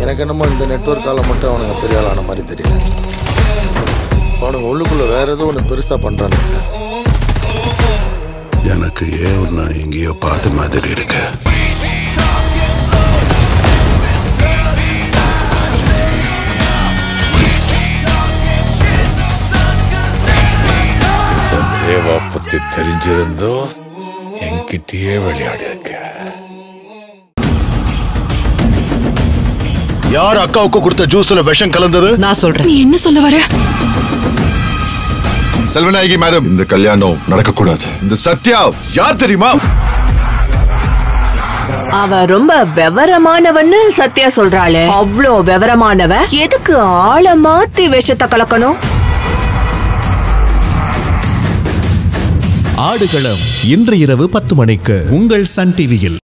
எனக்கு என்னமோ இந்த நெட்வொர்க்கால மட்டும் அவனுங்க பெரிய ஆளான மாதிரி தெரியல. அவனுங்க உள்ளுக்குள்ள வேற ஏதோ ஒன்று பெருசா பண்றானுங்க சார். எனக்கு ஏன்னா எங்கேயோ பார்த்த மாதிரி இருக்கு. இந்த தேவா பத்தி தெரிஞ்சிருந்தோ என்கிட்டயே விளையாடி இருக்க. யார் அக்காவுக்கு கொடுத்த ஜூஸ்ல விஷம் கலந்தது? நான் சொல்றேன். நீ என்ன சொல்ல வர? செல்வநாயகி மேடம், இந்த கல்யாணம் நடக்க கூடாது. இந்த சத்யா யார் தெரியுமா? அவ ரொம்ப விவரமானவன்னு சத்யா சொல்றாளே. அவ்வளோ விவரமானவ எதுக்கு ஆள மாத்தி விஷத்தை கலக்கணும்? ஆடுகளம் இன்று இரவு 10 மணிக்கு உங்கள் சன் டிவியில்.